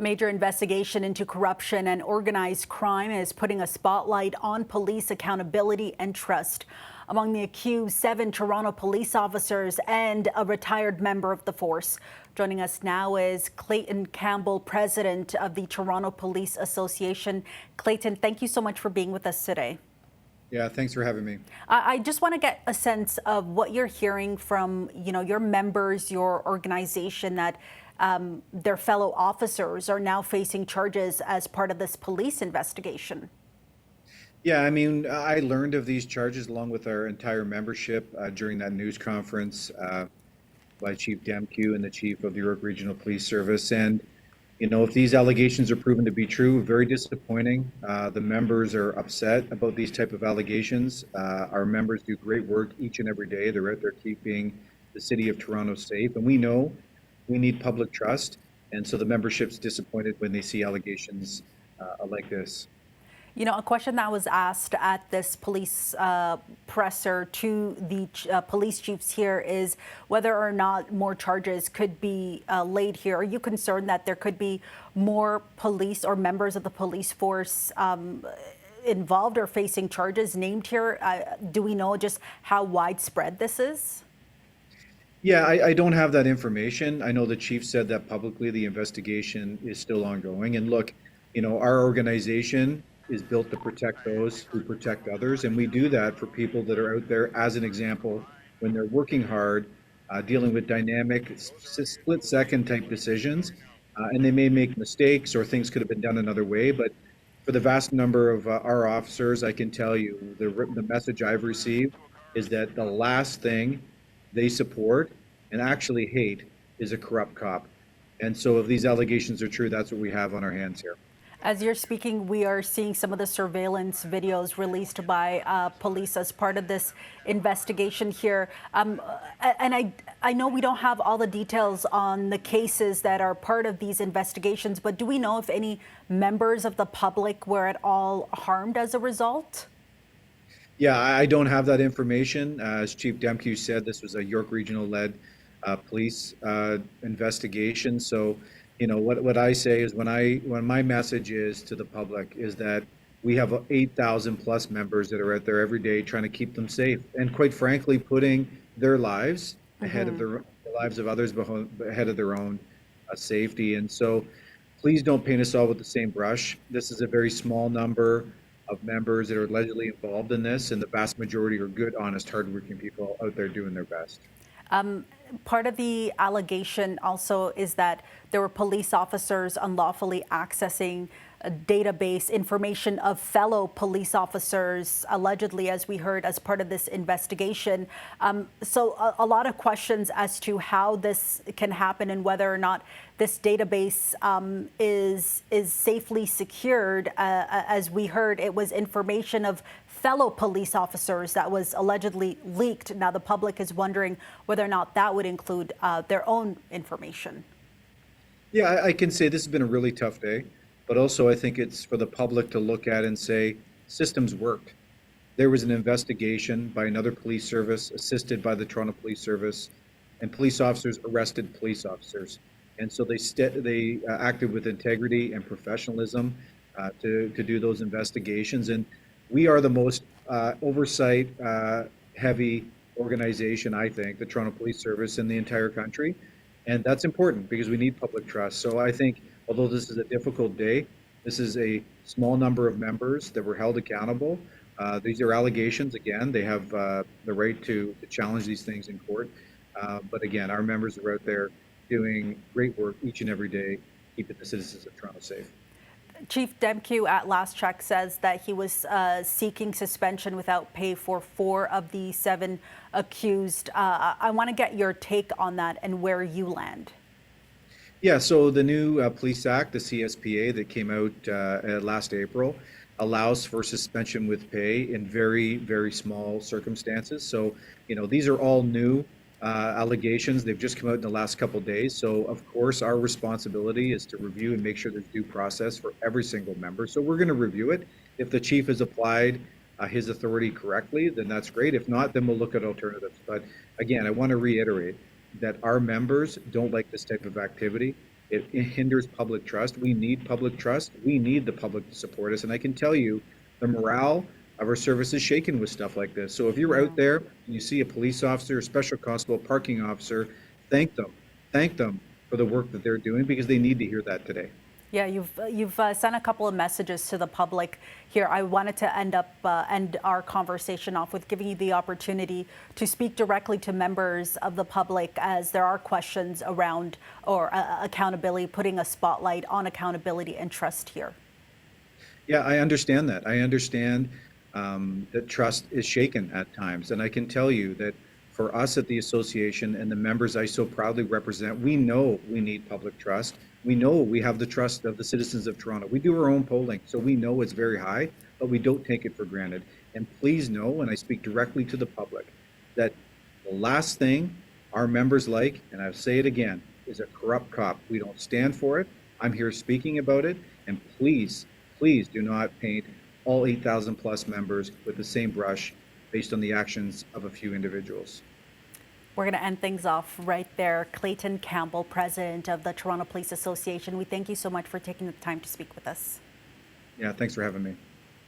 Major investigation into corruption and organized crime is putting a spotlight on police accountability and trust. Among the accused, 7 Toronto police officers and a retired member of the force. Joining us now is Clayton Campbell, president of the Toronto Police Association. Clayton, thank you so much for being with us today. Yeah, thanks for having me. I just want to get a sense of what you're hearing from, your members, your organization, that their fellow officers are now facing charges as part of this police investigation. Yeah, I mean, I learned of these charges along with our entire membership during that news conference by Chief Demkew and the chief of the York Regional Police Service. And, if these allegations are proven to be true, very disappointing. The members are upset about these type of allegations. Our members do great work each and every day. They're out there keeping the city of Toronto safe. And we know we need public trust. And so the membership's disappointed when they see allegations like this. A question that was asked at this police presser to the police chiefs here is whether or not more charges could be laid here. Are you concerned that there could be more police or members of the police force involved or facing charges named here? Do we know just how widespread this is? Yeah, I don't have that information. I know the chief said that publicly. The investigation is still ongoing. And look, our organization is built to protect those who protect others. And we do that for people that are out there, as an example, when they're working hard, dealing with dynamic, split-second type decisions. And they may make mistakes or things could have been done another way. But for the vast number of our officers, I can tell you the message I've received is that the last thing they support and actually hate is a corrupt cop. And so if these allegations are true, that's what we have on our hands here. As you're speaking, we are seeing some of the surveillance videos released by police as part of this investigation here. And I know we don't have all the details on the cases that are part of these investigations, but do we know if any members of the public were at all harmed as a result? Yeah, I don't have that information. As Chief Demkew said, this was a York Regional-led police investigation. So, what I say is when my message is to the public is that we have 8,000 plus members that are out there every day trying to keep them safe, and quite frankly, putting their lives ahead of the lives of others, ahead of their own safety. And so, please don't paint us all with the same brush. This is a very small number of members that are allegedly involved in this, and the vast majority are good, honest, hardworking people out there doing their best. Part of the allegation also is that there were police officers unlawfully accessing a database information of fellow police officers, allegedly, as we heard, as part of this investigation. So a lot of questions as to how this can happen and whether or not this database is safely secured. As we heard, it was information of fellow police officers that was allegedly leaked. Now the public is wondering whether or not that would include their own information. Yeah, I can say this has been a really tough day, but also I think it's for the public to look at and say systems worked. There was an investigation by another police service assisted by the Toronto Police Service, and police officers arrested police officers. And so they acted with integrity and professionalism to do those investigations. And we are the most oversight heavy organization, I think, the Toronto Police Service in the entire country. And that's important because we need public trust. So I think, although this is a difficult day, this is a small number of members that were held accountable. These are allegations. Again, they have the right to challenge these things in court. But again, our members are out there doing great work each and every day, keeping the citizens of Toronto safe. Chief Demkew at last check says that he was seeking suspension without pay for 4 of the 7 accused. I want to get your take on that and where you land. Yeah, so the new Police Act, the CSPA, that came out last April, allows for suspension with pay in very, very small circumstances. So, these are all new allegations. They've just come out in the last couple of days. So, of course, our responsibility is to review and make sure there's due process for every single member. So we're going to review it. If the chief has applied his authority correctly, then that's great. If not, then we'll look at alternatives. But again, I want to reiterate that our members don't like this type of activity. It hinders public trust. We need public trust. We need the public to support us. And I can tell you, the morale of our service is shaken with stuff like this. So if you're out there and you see a police officer, a special constable, a parking officer, thank them. Thank them for the work that they're doing because they need to hear that today. Yeah, you've sent a couple of messages to the public here. I wanted to end our conversation off with giving you the opportunity to speak directly to members of the public as there are questions around or accountability, putting a spotlight on accountability and trust here. Yeah, I understand that. I understand that trust is shaken at times. And I can tell you that for us at the association and the members I so proudly represent, we know we need public trust. We know we have the trust of the citizens of Toronto. We do our own polling, so we know it's very high, but we don't take it for granted. And please know, and I speak directly to the public, that the last thing our members like, and I'll say it again, is a corrupt cop. We don't stand for it. I'm here speaking about it. And please, please do not paint all 8,000 plus members with the same brush based on the actions of a few individuals. We're going to end things off right there. Clayton Campbell, president of the Toronto Police Association, we thank you so much for taking the time to speak with us. Yeah, thanks for having me.